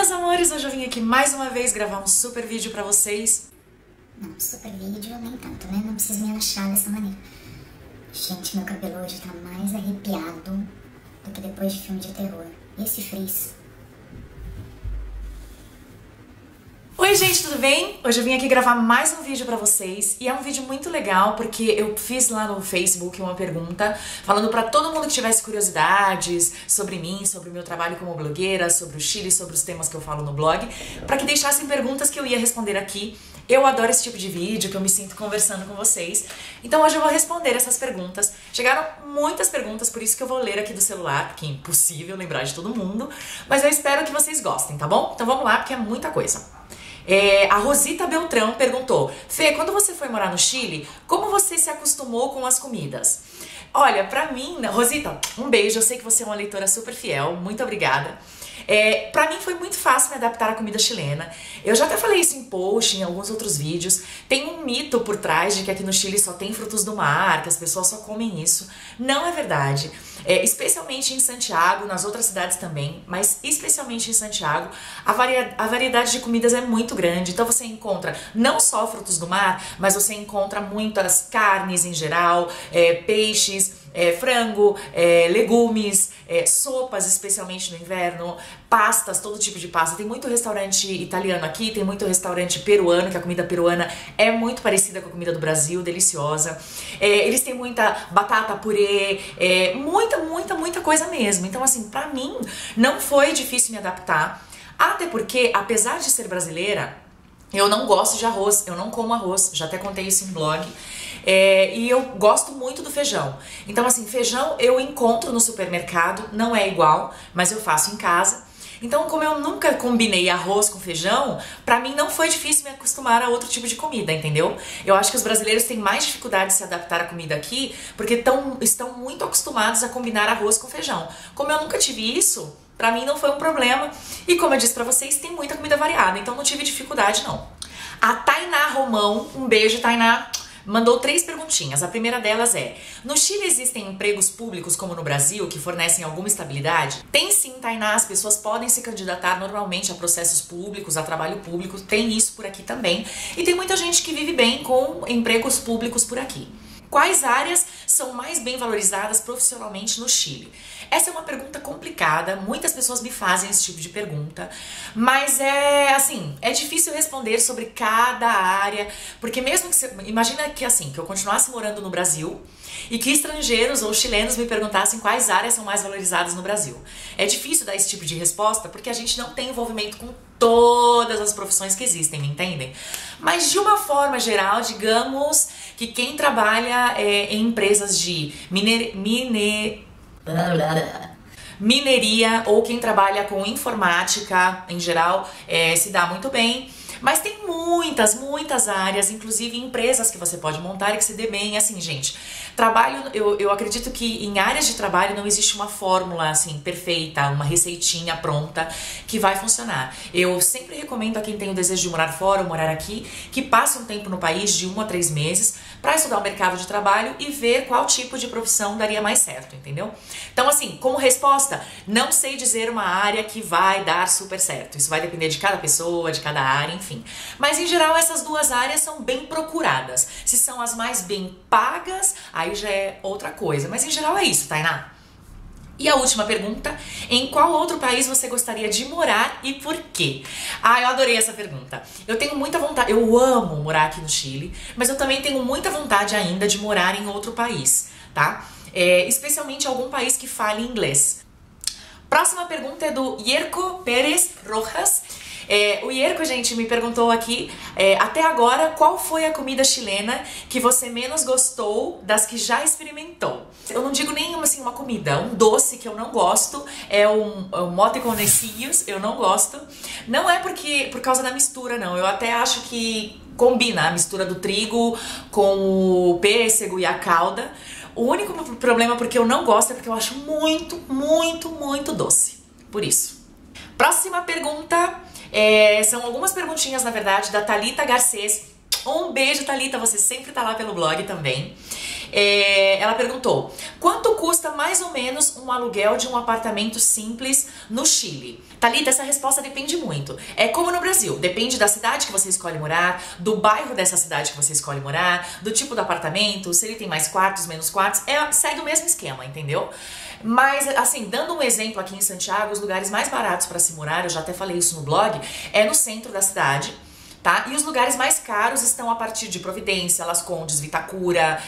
meus amores, hoje eu vim aqui mais uma vez gravar um super vídeo pra vocês. Não, super vídeo nem tanto, né? Não preciso me achar dessa maneira. Gente, meu cabelo hoje tá mais arrepiado do que depois de filme de terror. E esse frizz? Oi gente, tudo bem? Hoje eu vim aqui gravar mais um vídeo pra vocês e é um vídeo muito legal porque eu fiz lá no Facebook uma pergunta falando pra todo mundo que tivesse curiosidades sobre mim, sobre o meu trabalho como blogueira, sobre o Chile, sobre os temas que eu falo no blog, pra que deixassem perguntas que eu ia responder aqui. Eu adoro esse tipo de vídeo, que eu me sinto conversando com vocês. Então hoje eu vou responder essas perguntas. Chegaram muitas perguntas, por isso que eu vou ler aqui do celular, porque é impossível lembrar de todo mundo. Mas eu espero que vocês gostem, tá bom? Então vamos lá, porque é muita coisa. A Rosita Beltrão perguntou: Fê, quando você foi morar no Chile, como você se acostumou com as comidas? Olha, pra mim, Rosita, um beijo, eu sei que você é uma leitora super fiel, muito obrigada. Pra mim foi muito fácil me adaptar à comida chilena. Eu já até falei isso em post, em alguns outros vídeos. Tem um mito por trás de que aqui no Chile só tem frutos do mar, que as pessoas só comem isso. Não é verdade. Especialmente em Santiago, nas outras cidades também, mas especialmente em Santiago, a variedade de comidas é muito grande. Então você encontra não só frutos do mar, mas você encontra muitas carnes em geral, peixes, frango, legumes, sopas, especialmente no inverno, pastas, todo tipo de pasta. Tem muito restaurante italiano aqui, tem muito restaurante peruano, que a comida peruana é muito parecida com a comida do Brasil, deliciosa. Eles têm muita batata, purê, muita coisa mesmo. Então assim, pra mim não foi difícil me adaptar, até porque, apesar de ser brasileira, eu não gosto de arroz, eu não como arroz, já até contei isso em blog. E eu gosto muito do feijão. Então assim, feijão eu encontro no supermercado, não é igual, mas eu faço em casa. Então como eu nunca combinei arroz com feijão, pra mim não foi difícil me acostumar a outro tipo de comida, entendeu? Eu acho que os brasileiros têm mais dificuldade de se adaptar à comida aqui, porque estão muito acostumados a combinar arroz com feijão. Como eu nunca tive isso, pra mim não foi um problema. E como eu disse pra vocês, tem muita comida variada, então não tive dificuldade não. A Tainá Romão, um beijo Tainá, mandou 3 perguntinhas. A primeira delas é: no Chile existem empregos públicos como no Brasil que fornecem alguma estabilidade? Tem sim, Tainá, as pessoas podem se candidatar normalmente a processos públicos, a trabalho público, tem isso por aqui também. E tem muita gente que vive bem com empregos públicos por aqui. Quais áreas são mais bem valorizadas profissionalmente no Chile? Essa é uma pergunta complicada, muitas pessoas me fazem esse tipo de pergunta, mas é difícil responder sobre cada área, porque mesmo que você, imagina que que eu continuasse morando no Brasil e que estrangeiros ou chilenos me perguntassem quais áreas são mais valorizadas no Brasil. É difícil dar esse tipo de resposta porque a gente não tem envolvimento com todas as profissões que existem, me entendem? Mas de uma forma geral, digamos que quem trabalha em empresas de mineria ou quem trabalha com informática em geral se dá muito bem. Mas tem muitas áreas, inclusive empresas que você pode montar e que se dê bem. Assim, gente, trabalho, eu acredito que em áreas de trabalho não existe uma fórmula assim perfeita, uma receitinha pronta que vai funcionar. Eu sempre recomendo a quem tem o desejo de morar fora ou morar aqui, que passe um tempo no país de 1 a 3 meses para estudar o mercado de trabalho e ver qual tipo de profissão daria mais certo, entendeu? Então assim, como resposta, não sei dizer uma área que vai dar super certo. Isso vai depender de cada pessoa, de cada área, enfim. Mas em geral essas 2 áreas são bem procuradas. Se são as mais bem pagas, aí já é outra coisa. Mas em geral é isso, Tainá. E a última pergunta: em qual outro país você gostaria de morar e por quê? Eu adorei essa pergunta. Eu tenho muita vontade, eu amo morar aqui no Chile, mas eu também tenho muita vontade ainda de morar em outro país, tá? Especialmente algum país que fale inglês. Próxima pergunta é do Yerko Pérez Rojas. O Yerko, gente, me perguntou aqui, até agora, qual foi a comida chilena que você menos gostou das que já experimentou? Eu não digo nem assim, uma comida, um doce que eu não gosto, é o mote con nocillos, eu não gosto. Não é por causa da mistura, não. Eu até acho que combina a mistura do trigo com o pêssego e a calda. O único problema porque eu não gosto é porque eu acho muito doce. Por isso. Próxima pergunta. São algumas perguntinhas, na verdade, da Thalita Garcês. Um beijo, Thalita, você sempre tá lá pelo blog também. Ela perguntou: quanto custa mais ou menos um aluguel de um apartamento simples no Chile? Thalita, essa resposta depende muito. É como no Brasil, depende da cidade que você escolhe morar, do bairro dessa cidade que você escolhe morar, do tipo do apartamento, se ele tem mais quartos, menos quartos, segue o mesmo esquema, entendeu? Mas, assim, dando um exemplo aqui em Santiago, os lugares mais baratos para se morar, eu já até falei isso no blog, é no centro da cidade, tá? E os lugares mais caros estão a partir de Providência, Las Condes, Vitacura,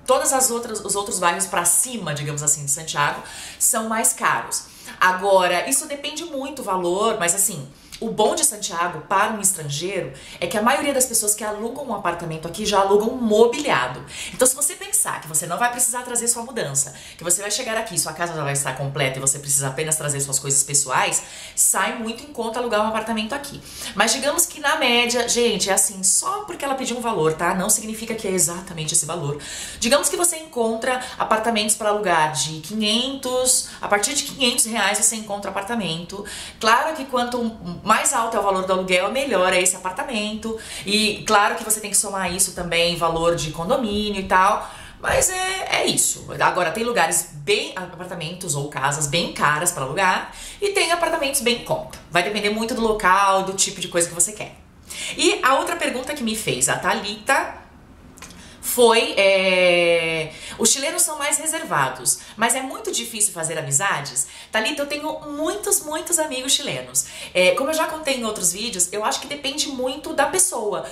todas os outros bairros para cima, digamos assim, de Santiago, são mais caros. Agora, isso depende muito do valor, mas assim, o bom de Santiago para um estrangeiro é que a maioria das pessoas que alugam um apartamento aqui já alugam mobiliado. Então, se você pensar que você não vai precisar trazer sua mudança, que você vai chegar aqui, sua casa já vai estar completa e você precisa apenas trazer suas coisas pessoais, sai muito em conta alugar um apartamento aqui. Mas digamos que na média, gente, é assim, só porque ela pediu um valor, tá? Não significa que é exatamente esse valor. Digamos que você encontra apartamentos para alugar de 500, a partir de 500 reais você encontra apartamento. Claro que quanto mais alto é o valor do aluguel, melhor é esse apartamento. E claro que você tem que somar isso também, valor de condomínio e tal. Mas é isso. Agora, tem lugares apartamentos ou casas bem caras para alugar e tem apartamentos bem em conta. Vai depender muito do local, do tipo de coisa que você quer. E a outra pergunta que me fez a Thalita foi, os chilenos são mais reservados, mas é muito difícil fazer amizades? Thalita, eu tenho muitos amigos chilenos. Como eu já contei em outros vídeos, eu acho que depende muito da pessoa.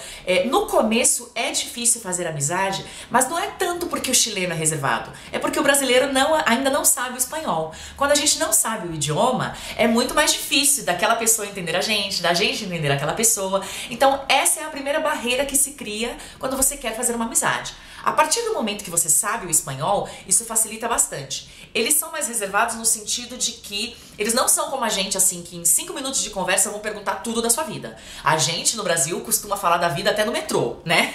No começo é difícil fazer amizade, mas não é tanto porque o chileno é reservado, é porque o brasileiro ainda não sabe o espanhol. Quando a gente não sabe o idioma, é muito mais difícil daquela pessoa entender a gente, da gente entender aquela pessoa. Então essa é a primeira barreira que se cria quando você quer fazer uma amizade. A partir do momento que você sabe o espanhol, isso facilita bastante. Eles são mais reservados no sentido de que eles não são como a gente, assim, que em 5 minutos de conversa vão perguntar tudo da sua vida. A gente, no Brasil, costuma falar da vida até no metrô, né?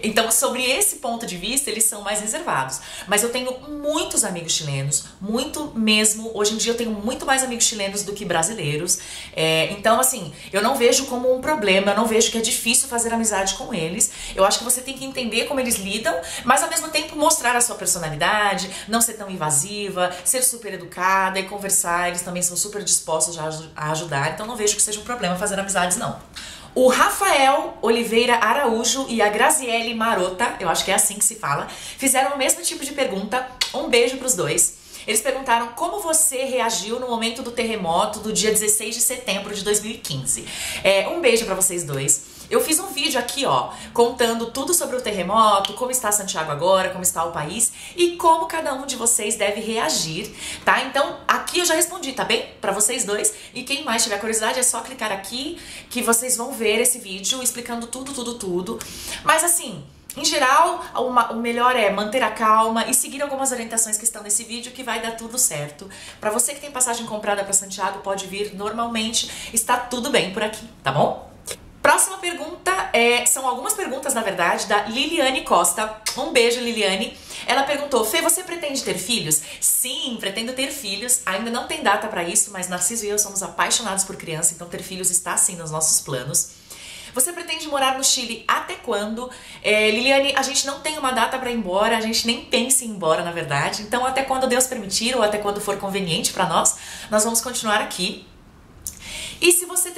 Então, sobre esse ponto de vista, eles são mais reservados. Mas eu tenho muitos amigos chilenos, muito mesmo. Hoje em dia eu tenho muito mais amigos chilenos do que brasileiros. Então, assim, eu não vejo como um problema, eu não vejo que é difícil fazer amizade com eles. Eu acho que você tem que entender como eles lidam, mas ao mesmo tempo mostrar a sua personalidade, não ser tão invasiva, ser super educada e conversar. Eles também são super dispostos a ajudar, então não vejo que seja um problema fazer amizades, não. O Rafael Oliveira Araújo e a Graziele Marota, eu acho que é assim que se fala, fizeram o mesmo tipo de pergunta. Um beijo pros dois. Eles perguntaram como você reagiu no momento do terremoto do dia 16 de setembro de 2015. Um beijo pra vocês dois. Eu fiz um vídeo aqui, ó, contando tudo sobre o terremoto, como está Santiago agora, como está o país e como cada um de vocês deve reagir, tá? Então, aqui eu já respondi, tá bem? Pra vocês dois. E quem mais tiver curiosidade é só clicar aqui que vocês vão ver esse vídeo explicando tudo. Mas assim, em geral, o melhor é manter a calma e seguir algumas orientações que estão nesse vídeo que vai dar tudo certo. Pra você que tem passagem comprada pra Santiago, pode vir normalmente, está tudo bem por aqui, tá bom? Próxima pergunta, são algumas perguntas, na verdade, da Liliane Costa. Um beijo, Liliane. Ela perguntou: Fê, você pretende ter filhos? Sim, pretendo ter filhos. Ainda não tem data pra isso, mas Narciso e eu somos apaixonados por criança, então ter filhos está sim nos nossos planos. Você pretende morar no Chile até quando? Liliane, a gente não tem uma data pra ir embora, a gente nem pensa em ir embora, na verdade. Então, até quando Deus permitir ou até quando for conveniente pra nós vamos continuar aqui. E se você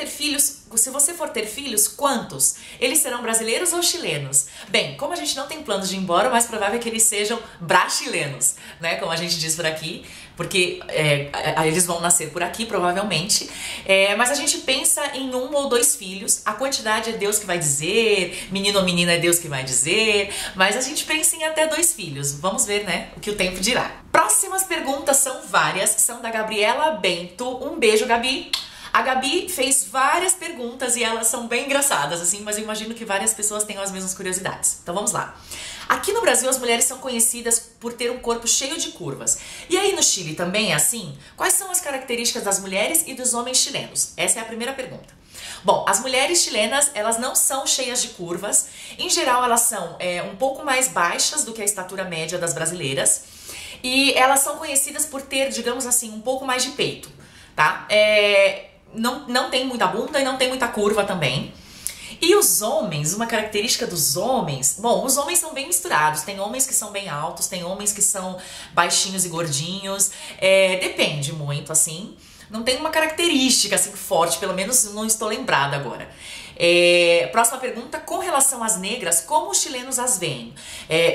for ter filhos, quantos? Eles serão brasileiros ou chilenos? Bem, como a gente não tem planos de ir embora, o mais provável é que eles sejam brachilenos, né? Como a gente diz por aqui, porque eles vão nascer por aqui, provavelmente. Mas a gente pensa em 1 ou 2 filhos. A quantidade é Deus que vai dizer, menino ou menina é Deus que vai dizer, mas a gente pensa em até 2 filhos. Vamos ver, né, o que o tempo dirá. Próximas perguntas são várias, são da Gabriela Bento. Um beijo, Gabi. A Gabi fez várias perguntas e elas são bem engraçadas, assim, mas eu imagino que várias pessoas tenham as mesmas curiosidades. Então vamos lá. Aqui no Brasil as mulheres são conhecidas por ter um corpo cheio de curvas. E aí no Chile também é assim? Quais são as características das mulheres e dos homens chilenos? Essa é a primeira pergunta. Bom, as mulheres chilenas, elas não são cheias de curvas. Em geral, elas são um pouco mais baixas do que a estatura média das brasileiras. E elas são conhecidas por ter, digamos assim, um pouco mais de peito, tá? Não tem muita bunda e não tem muita curva também. E os homens, uma característica dos homens, bom, os homens são bem misturados, tem homens que são bem altos, tem homens que são baixinhos e gordinhos, depende muito, assim, não tem uma característica, assim, forte, pelo menos não estou lembrada agora. Próxima pergunta, com relação às negras, como os chilenos as veem?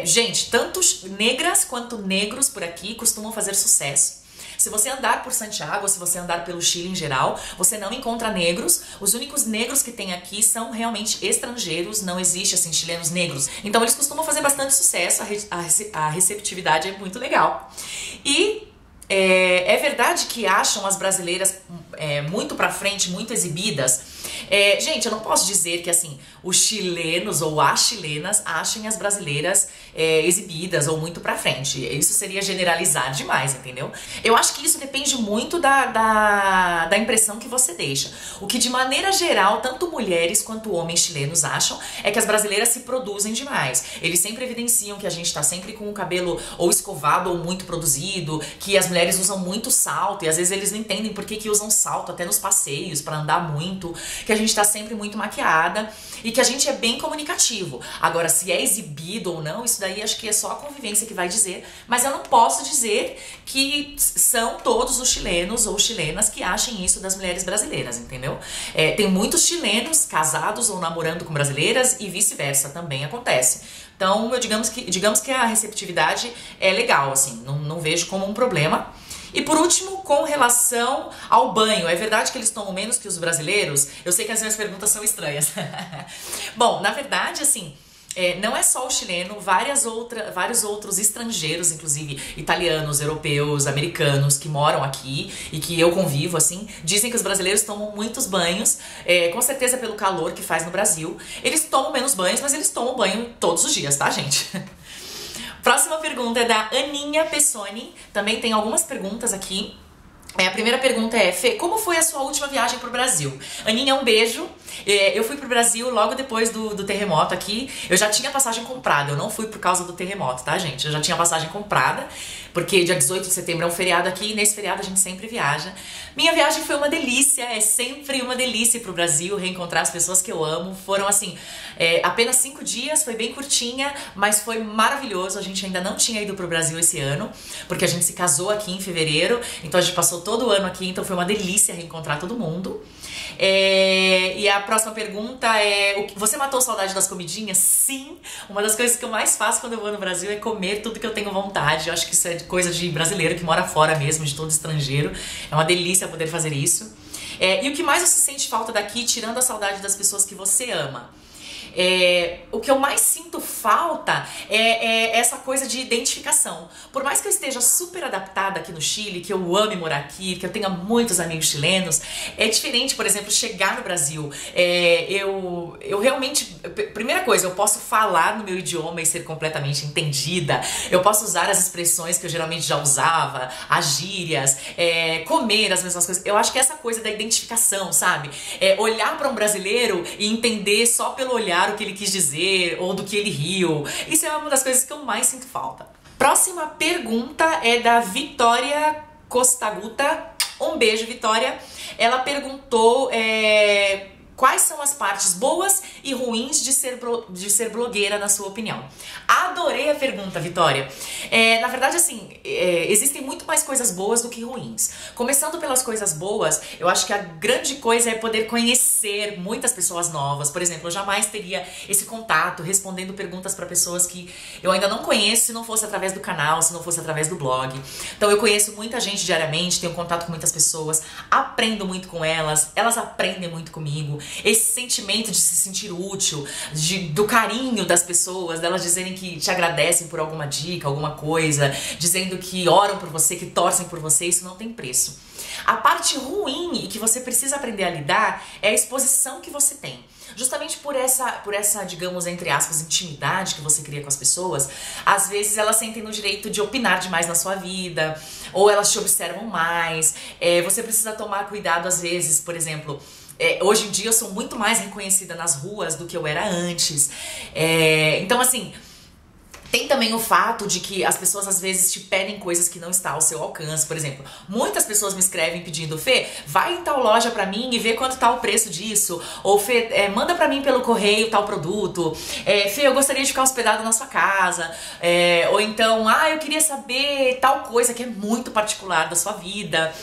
Gente, tanto negras quanto negros por aqui costumam fazer sucesso. Se você andar por Santiago, ou se você andar pelo Chile em geral, você não encontra negros. Os únicos negros que tem aqui são realmente estrangeiros, não existe assim chilenos negros. Então eles costumam fazer bastante sucesso, a receptividade é muito legal. E é verdade que acham as brasileiras muito pra frente, muito exibidas. Gente, eu não posso dizer que assim os chilenos ou as chilenas achem as brasileiras exibidas ou muito pra frente. Isso seria generalizar demais, entendeu? Eu acho que isso depende muito da impressão que você deixa. O que de maneira geral, tanto mulheres quanto homens chilenos acham é que as brasileiras se produzem demais. Eles sempre evidenciam que a gente tá sempre com o cabelo ou escovado ou muito produzido, que as mulheres usam muito salto e às vezes eles não entendem por que usam salto até nos passeios pra andar muito, que a gente tá sempre muito maquiada e que a gente é bem comunicativo. Agora, se é exibido ou não, isso daí acho que é só a convivência que vai dizer, mas eu não posso dizer que são todos os chilenos ou chilenas que achem isso das mulheres brasileiras, entendeu? Tem muitos chilenos casados ou namorando com brasileiras e vice-versa, também acontece. Então, digamos que a receptividade é legal, assim, não vejo como um problema. E por último, com relação ao banho, é verdade que eles tomam menos que os brasileiros? Eu sei que as minhas perguntas são estranhas. Bom, na verdade, assim, não é só o chileno, vários outros estrangeiros, inclusive italianos, europeus, americanos, que moram aqui e que eu convivo, assim, dizem que os brasileiros tomam muitos banhos, com certeza pelo calor que faz no Brasil. Eles tomam menos banhos, mas eles tomam banho todos os dias, tá, gente? Próxima pergunta é da Aninha Pessoni. Também tem algumas perguntas aqui. A primeira pergunta é: Fê, como foi a sua última viagem pro Brasil? Aninha, um beijo. Eu fui pro Brasil logo depois do terremoto aqui. Eu já tinha passagem comprada, eu não fui por causa do terremoto, tá, gente? Eu já tinha passagem comprada, porque dia 18 de setembro é um feriado aqui e nesse feriado a gente sempre viaja. Minha viagem foi uma delícia, é sempre uma delícia ir pro Brasil, reencontrar as pessoas que eu amo. Foram, assim, apenas 5 dias, foi bem curtinha, mas foi maravilhoso. A gente ainda não tinha ido pro Brasil esse ano, porque a gente se casou aqui em fevereiro, então a gente passou todo o ano aqui, então foi uma delícia reencontrar todo mundo. E a próxima pergunta é: você matou saudade das comidinhas? Sim! Uma das coisas que eu mais faço quando eu vou no Brasil é comer tudo que eu tenho vontade. Eu acho que isso é coisa de brasileiro que mora fora mesmo, de todo estrangeiro. É uma delícia poder fazer isso. E o que mais você sente falta daqui, tirando a saudade das pessoas que você ama? O que eu mais sinto falta é essa coisa de identificação. Por mais que eu esteja super adaptada aqui no Chile, que eu ame morar aqui, que eu tenha muitos amigos chilenos, é diferente, por exemplo, chegar no Brasil. Eu realmente, primeira coisa, eu posso falar no meu idioma e ser completamente entendida. Eu posso usar as expressões que eu geralmente já usava, as gírias, comer as mesmas coisas. Eu acho que essa coisa da identificação, sabe? Olhar para um brasileiro e entender só pelo olhar o que ele quis dizer ou do que ele riu. Isso é uma das coisas que eu mais sinto falta. Próxima pergunta é da Vitória Costaguta. Um beijo, Vitória. Ela perguntou quais são as partes boas e ruins de ser blogueira, na sua opinião. Adorei a pergunta, Vitória. Na verdade, assim, existem muito mais coisas boas do que ruins. Começando pelas coisas boas, eu acho que a grande coisa é poder conhecer muitas pessoas novas. Por exemplo, eu jamais teria esse contato respondendo perguntas para pessoas que eu ainda não conheço se não fosse através do canal, se não fosse através do blog. Então eu conheço muita gente diariamente, tenho contato com muitas pessoas, aprendo muito com elas aprendem muito comigo. Esse sentimento de se sentir útil, do carinho das pessoas, delas dizerem que te agradecem por alguma dica, alguma coisa, dizendo que oram por você, que torcem por você, isso não tem preço. A parte ruim e que você precisa aprender a lidar é a exposição que você tem. Justamente por essa, digamos, entre aspas, intimidade que você cria com as pessoas, às vezes elas sentem no direito de opinar demais na sua vida, ou elas te observam mais. Você precisa tomar cuidado às vezes, por exemplo, hoje em dia eu sou muito mais reconhecida nas ruas do que eu era antes. Então, assim, Tem também o fato de que as pessoas às vezes te pedem coisas que não está ao seu alcance. Por exemplo, muitas pessoas me escrevem pedindo: Fê, vai em tal loja pra mim e vê quanto tá o preço disso. Ou Fê, manda pra mim pelo correio tal produto. Fê, eu gostaria de ficar hospedado na sua casa. Ou então, eu queria saber tal coisa que é muito particular da sua vida.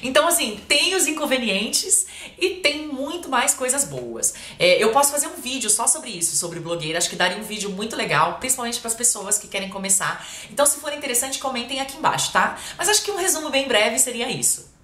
Então, assim, tem os inconvenientes e tem muito mais coisas boas. Eu posso fazer um vídeo só sobre isso, sobre blogueira. Acho que daria um vídeo muito legal, principalmente para as pessoas que querem começar. Então, se for interessante, comentem aqui embaixo, tá? Mas acho que um resumo bem breve seria isso.